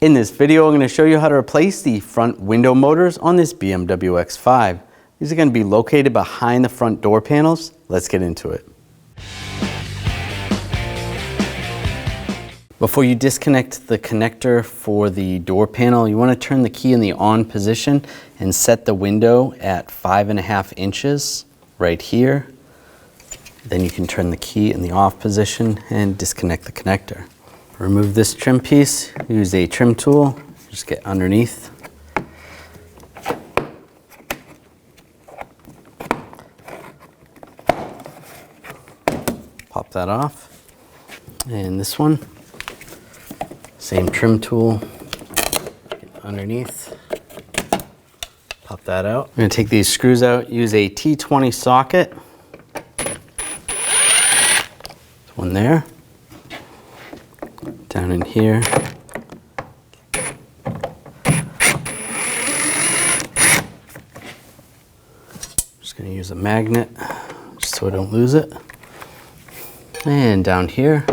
In this video, I'm going to show you how to replace the front window motors on this BMW X5. These are going to be located behind the front door panels. Let's get into it. Before you disconnect the connector for the door panel, you want to turn the key in the on position and set the window at 5.5 inches right here. Then you can turn the key in the off position and disconnect the connector. Remove this trim piece, use a trim tool, just get underneath. Pop that off. And this one, same trim tool, get underneath, pop that out. I'm going to take these screws out, use a T20 socket. One there. Down in here. Just going to use a magnet just so I don't lose it. And down here.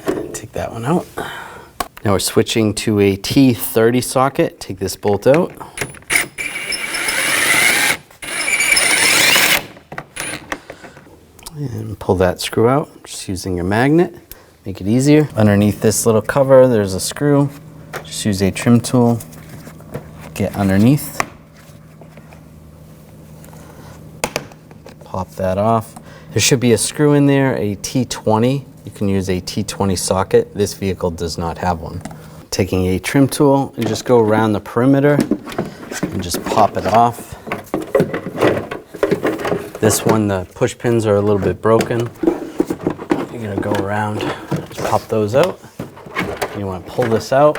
And take that one out. Now we're switching to a T30 socket. Take this bolt out. And pull that screw out, just using your magnet, make it easier. Underneath this little cover, there's a screw. Just use a trim tool, get underneath. Pop that off. There should be a screw in there, a T20. You can use a T20 socket. This vehicle does not have one. Taking a trim tool and just go around the perimeter and just pop it off. This one, the push pins are a little bit broken. You're gonna go around, just pop those out. You wanna pull this out.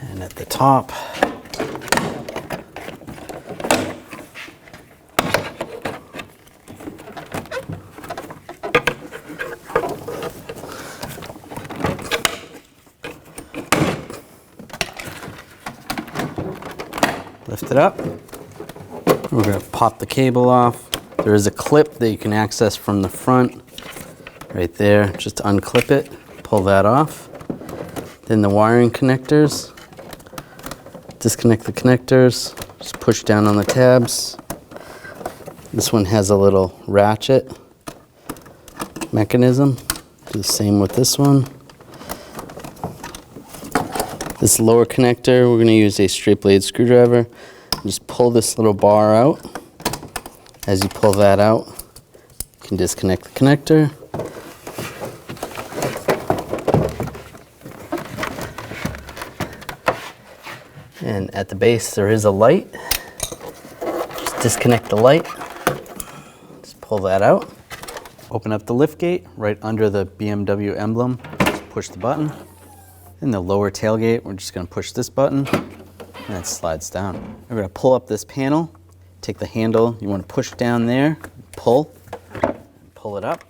And at the top, lift it up. We're going to pop the cable off. There is a clip that you can access from the front right there. Just unclip it, pull that off. Then the wiring connectors. Disconnect the connectors. Just push down on the tabs. This one has a little ratchet mechanism. Do the same with this one. This lower connector, we're going to use a straight blade screwdriver. Just pull this little bar out. As you pull that out, you can disconnect the connector. And at the base, there is a light. Just disconnect the light. Just pull that out. Open up the lift gate right under the BMW emblem. Just push the button. In the lower tailgate, we're just going to push this button and it slides down. We're going to pull up this panel, take the handle, you want to push down there, pull it up,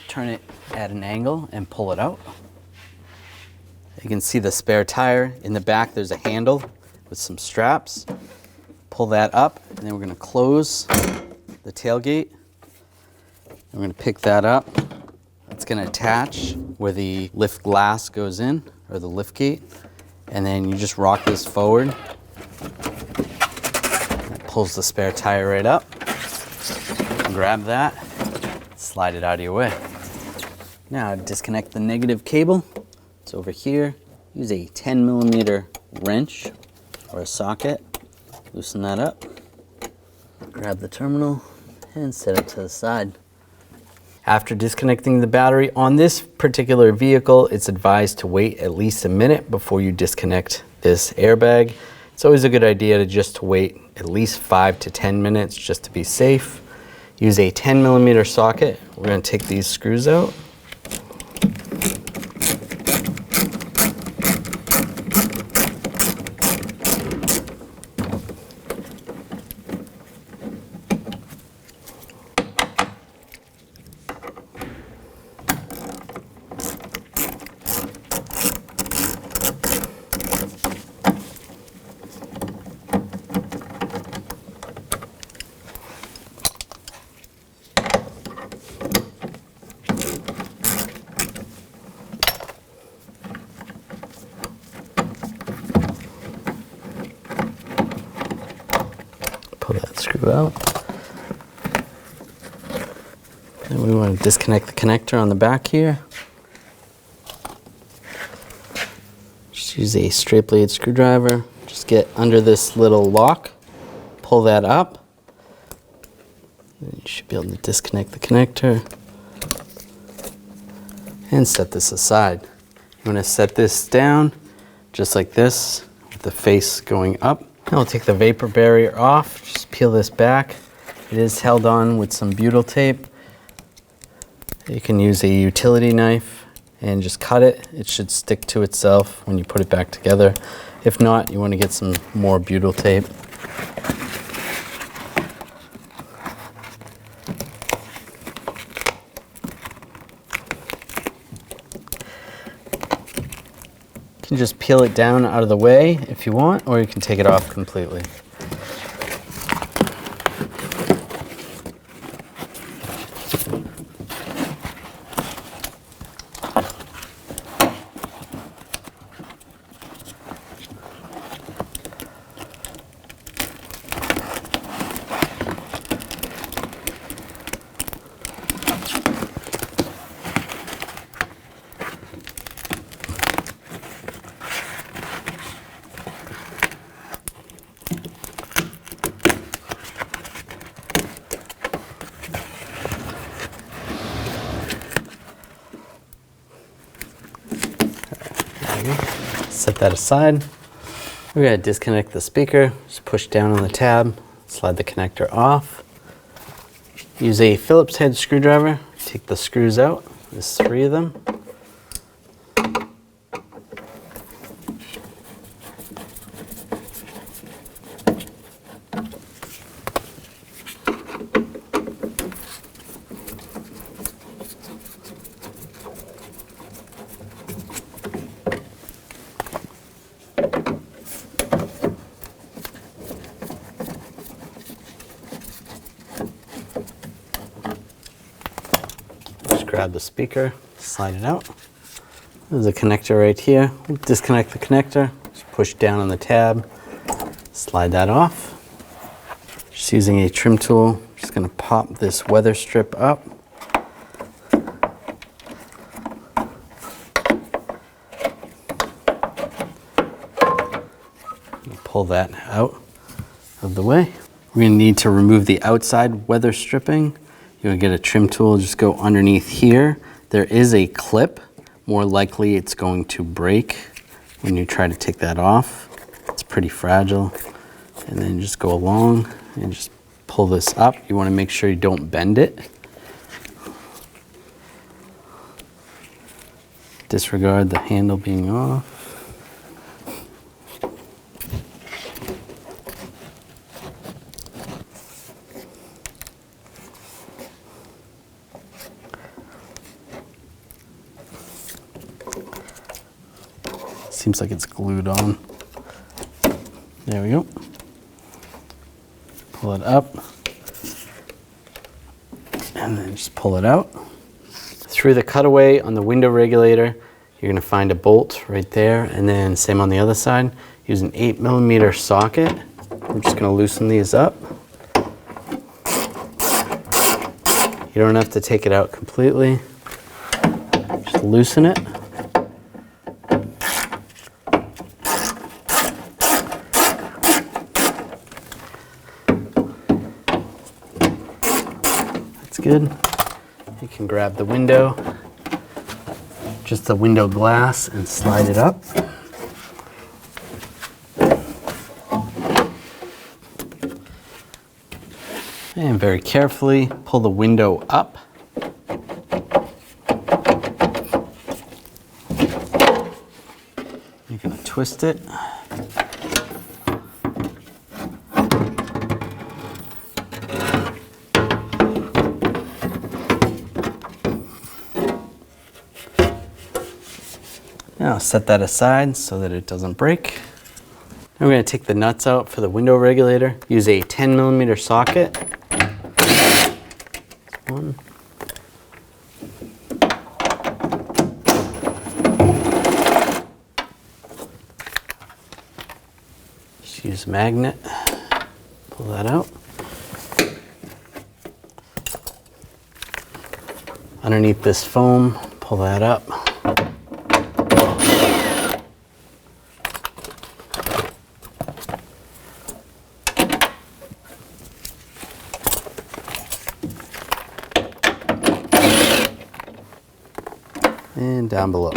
turn it at an angle and pull it out. You can see the spare tire. In the back there's a handle with some straps. Pull that up and then we're going to close the tailgate. We're going to pick that up. It's going to attach where the lift glass goes in, or the lift gate, and then you just rock this forward. That pulls the spare tire right up. Grab that, slide it out of your way. Now disconnect the negative cable. It's over here. Use a 10mm wrench or a socket. Loosen that up. Grab the terminal and set it to the side. After disconnecting the battery on this particular vehicle, it's advised to wait at least a minute before you disconnect this airbag. It's always a good idea to just wait at least 5 to 10 minutes just to be safe. Use a 10mm socket. We're going to take these screws out. Pull that screw out. And we want to disconnect the connector on the back here. Just use a straight blade screwdriver. Just get under this little lock, pull that up. And you should be able to disconnect the connector and set this aside. You want to set this down just like this with the face going up. Now we'll take the vapor barrier off, just peel this back. It is held on with some butyl tape. You can use a utility knife and just cut it. It should stick to itself when you put it back together. If not, you want to get some more butyl tape. You can just peel it down out of the way if you want, or you can take it off completely. Set that aside. We're going to disconnect the speaker. Just push down on the tab, slide the connector off. Use a Phillips head screwdriver. Take the screws out. There's 3 of them. Grab the speaker, slide it out. There's a connector right here. Disconnect the connector, just push down on the tab, slide that off. Just using a trim tool, just going to pop this weather strip up. Pull that out of the way. We're going to need to remove the outside weather stripping. You're going to get a trim tool, just go underneath here. There is a clip. More likely it's going to break when you try to take that off. It's pretty fragile. And then just go along and just pull this up. You want to make sure you don't bend it. Disregard the handle being off. Seems like it's glued on. There we go. Pull it up. And then just pull it out. Through the cutaway on the window regulator, you're going to find a bolt right there. And then same on the other side. Use an 8mm socket. I'm just going to loosen these up. You don't have to take it out completely. Just loosen it. Good. You can grab the window, just the window glass, and slide it up. And very carefully pull the window up. You're going to twist it. Now set that aside so that it doesn't break. Now we're going to take the nuts out for the window regulator. Use a 10mm socket. One. Just use a magnet. Pull that out. Underneath this foam, pull that up. And down below.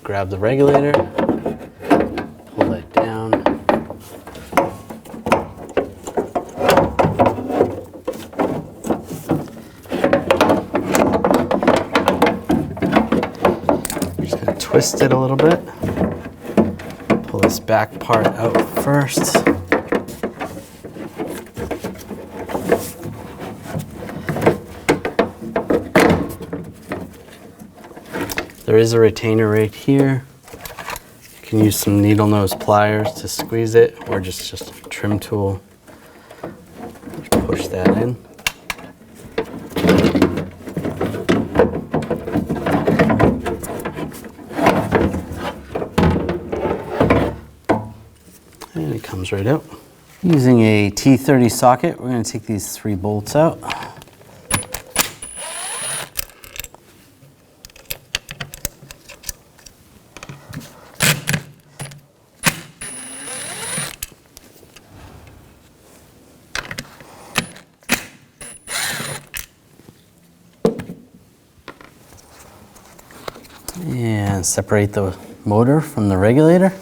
Grab the regulator, pull that down. Just gonna twist it a little bit. Pull this back part out first. There is a retainer right here. You can use some needle nose pliers to squeeze it, or just a trim tool. Push that in. And it comes right out. Using a T30 socket, we're going to take these 3 bolts out. And separate the motor from the regulator.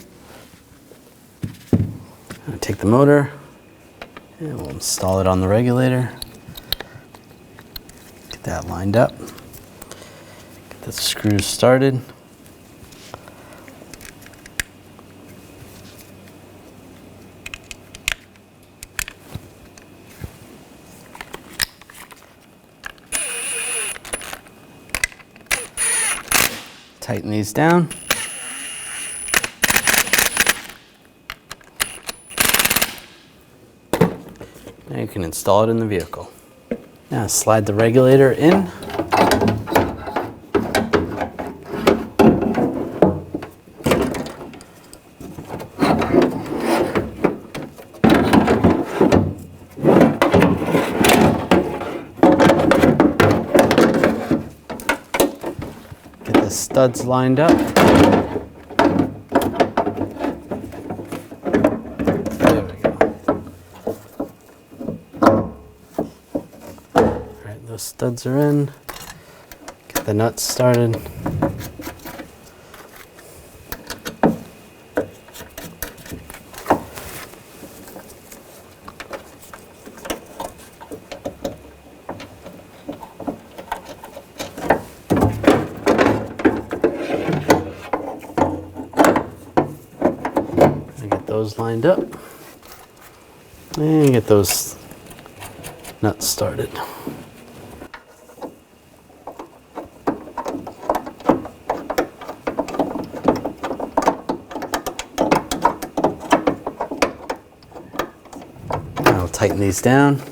I'll take the motor and we'll install it on the regulator. Get that lined up. Get the screws started. Tighten these down. Now you can install it in the vehicle. Now slide the regulator in. Studs lined up. There we go. All right, those studs are in. Get the nuts started. Those lined up and get those nuts started. Now I'll tighten these down.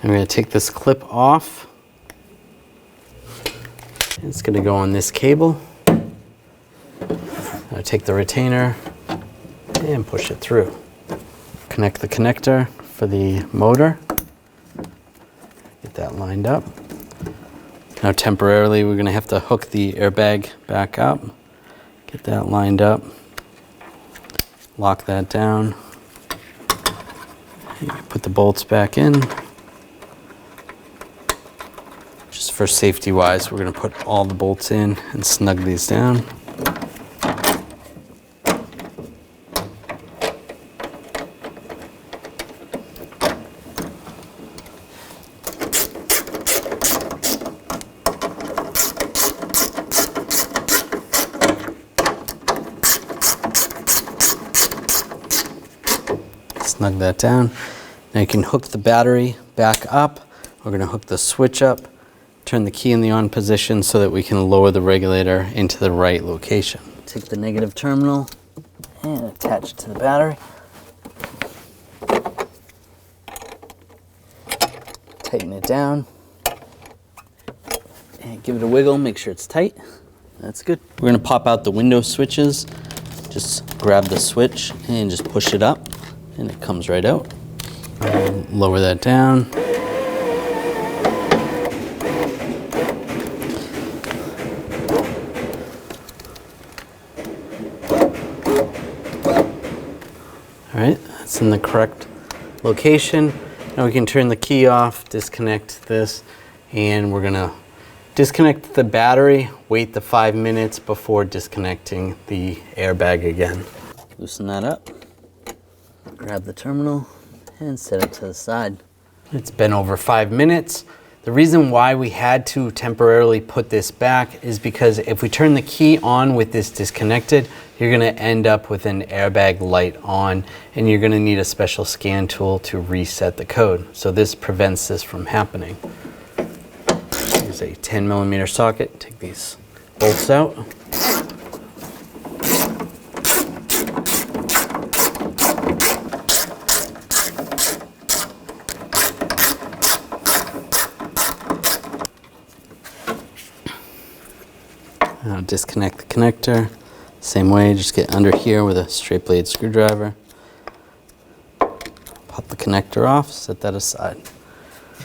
I'm going to take this clip off. It's going to go on this cable. I'll take the retainer and push it through. Connect the connector for the motor. Get that lined up. Now temporarily we're going to have to hook the airbag back up. Get that lined up. Lock that down. Put the bolts back in. Just for safety wise, we're going to put all the bolts in and snug these down. Snug that down. Now you can hook the battery back up. We're going to hook the switch up, turn the key in the on position so that we can lower the regulator into the right location. take the negative terminal and attach it to the battery. Tighten it down and give it a wiggle, make sure it's tight. That's good. We're gonna pop out the window switches. Just grab the switch and just push it up and it comes right out. And lower that down. All right, that's in the correct location. Now we can turn the key off, disconnect this, and we're gonna disconnect the battery, wait the 5 minutes before disconnecting the airbag again. Loosen that up, grab the terminal, and set it to the side. It's been over 5 minutes. The reason why we had to temporarily put this back is because if we turn the key on with this disconnected, you're gonna end up with an airbag light on and you're gonna need a special scan tool to reset the code. So this prevents this from happening. Here's a 10mm socket. Take these bolts out. Now disconnect the connector. Same way, just get under here with a straight blade screwdriver. Pop the connector off, set that aside.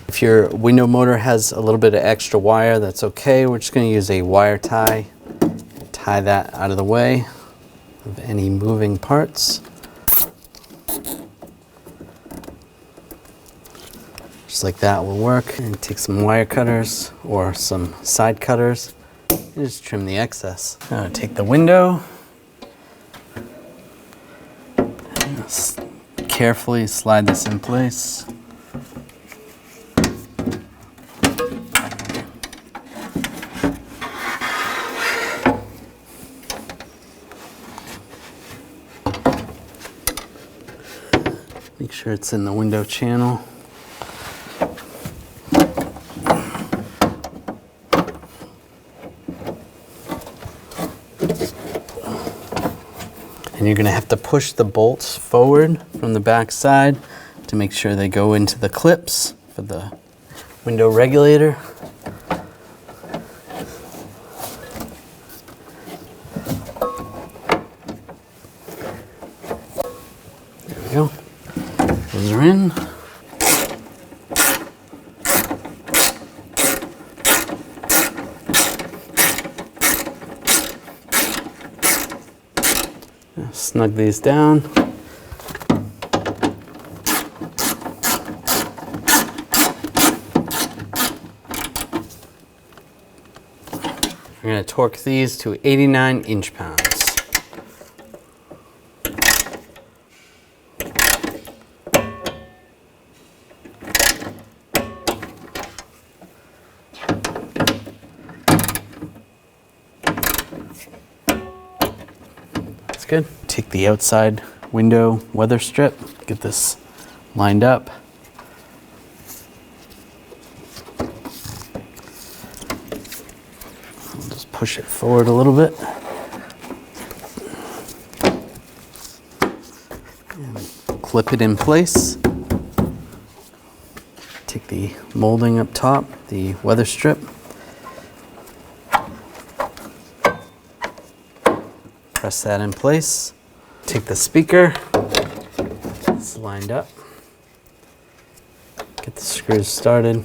If your window motor has a little bit of extra wire, that's okay. We're just gonna use a wire tie. Tie that out of the way of any moving parts. Just like that will work. And take some wire cutters or some side cutters. And just trim the excess. Now take the window, just carefully slide this in place. Make sure it's in the window channel. And you're gonna have to push the bolts forward from the back side to make sure they go into the clips for the window regulator. There we go. Those are in. Snug these down. We're going to torque these to 89 inch-pounds. That's good. Take the outside window weather strip, get this lined up. I'll just push it forward a little bit. And clip it in place. Take the molding up top, the weather strip. Press that in place. Take the speaker, it's lined up. Get the screws started.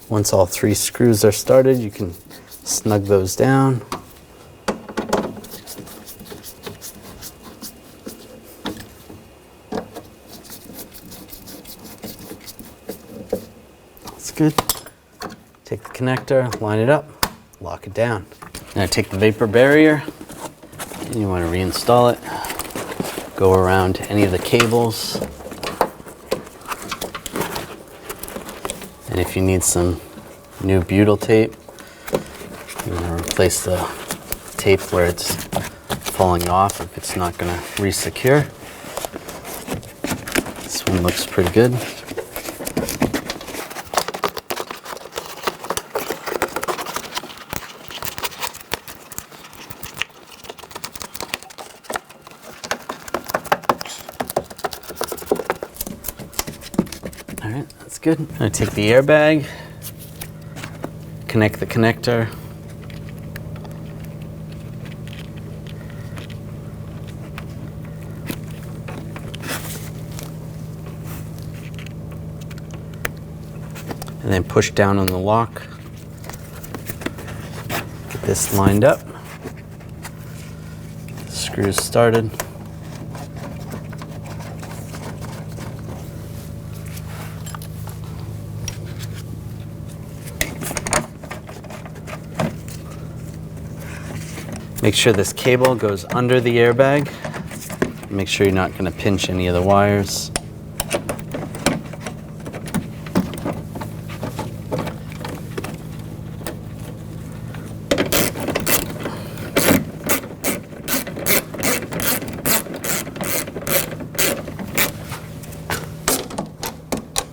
Once all 3 screws are started, you can snug those down. Good. Take the connector, line it up, lock it down. Now take the vapor barrier and you want to reinstall it. Go around any of the cables. And if you need some new butyl tape, you're going to replace the tape where it's falling off if it's not going to re-secure. This one looks pretty good. All right, that's good. I'm going to take the airbag, connect the connector. And then push down on the lock. Get this lined up. Get the screws started. Make sure this cable goes under the airbag. Make sure you're not going to pinch any of the wires.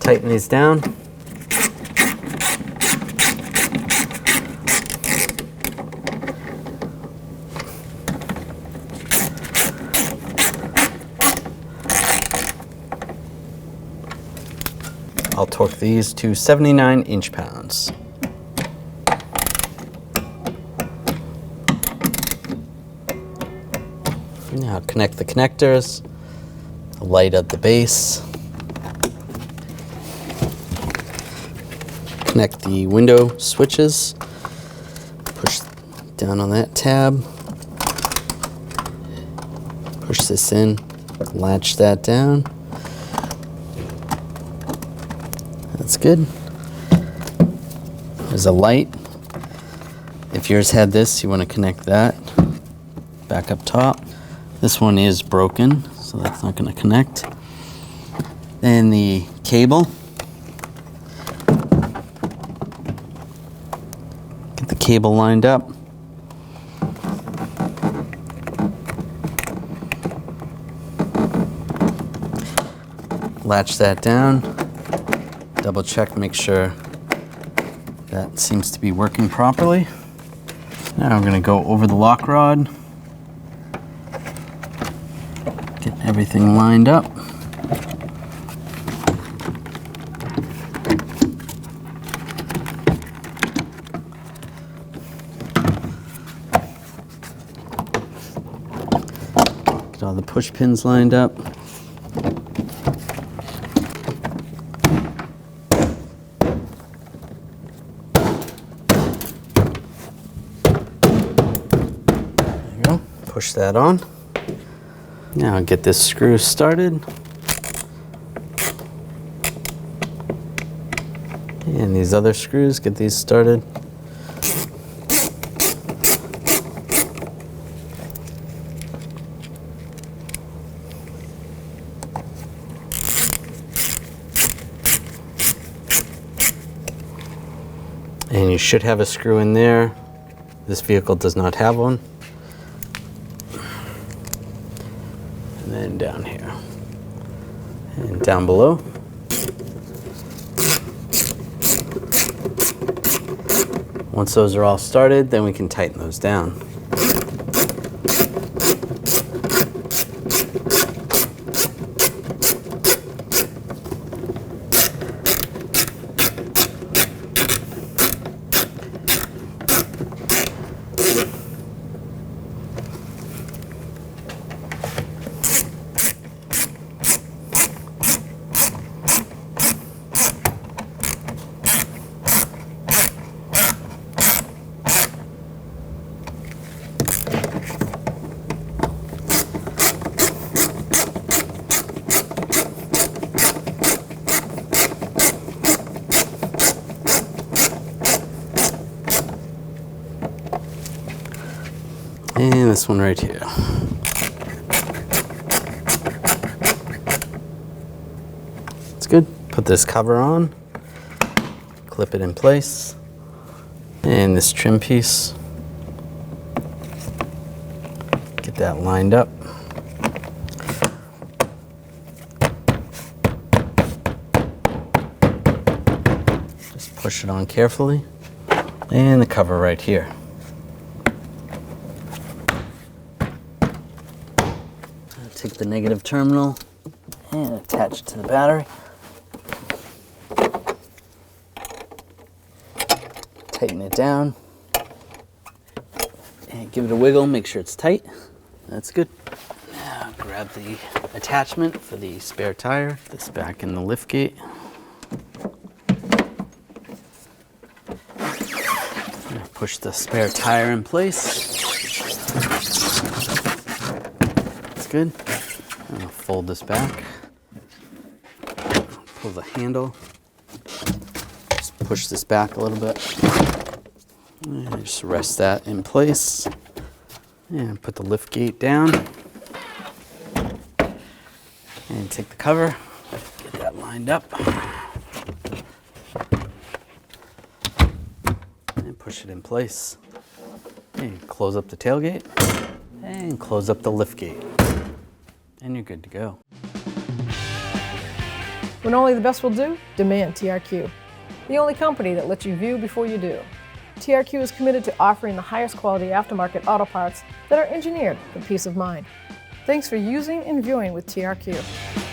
Tighten these down. I'll torque these to 79 inch-pounds. Now connect the connectors, the light at the base. Connect the window switches, push down on that tab, push this in, latch that down. That's good. There's a light. If yours had this, you want to connect that back up top. This one is broken, so that's not going to connect. Then the cable. Get the cable lined up. Latch that down. Double check, make sure that seems to be working properly. Now I'm going to go over the lock rod. Get everything lined up. Get all the push pins lined up. Push that on. Now get this screw started. And these other screws, get these started. And you should have a screw in there. This vehicle does not have one. And then down here. And down below. Once those are all started, then we can tighten those down. And this one right here. It's good. Put this cover on, clip it in place, and this trim piece. Get that lined up. Just push it on carefully. And the cover right here. Take the negative terminal and attach it to the battery. Tighten it down and give it a wiggle, make sure it's tight. That's good. Now grab the attachment for the spare tire, this back in the lift gate. Push the spare tire in place. That's good. I'll fold this back. Pull the handle. Just push this back a little bit. And just rest that in place. And put the lift gate down. And take the cover. Get that lined up. Push it in place, and close up the tailgate, and close up the lift gate, and you're good to go. When only the best will do, demand TRQ. The only company that lets you view before you do. TRQ is committed to offering the highest quality aftermarket auto parts that are engineered for peace of mind. Thanks for using and viewing with TRQ.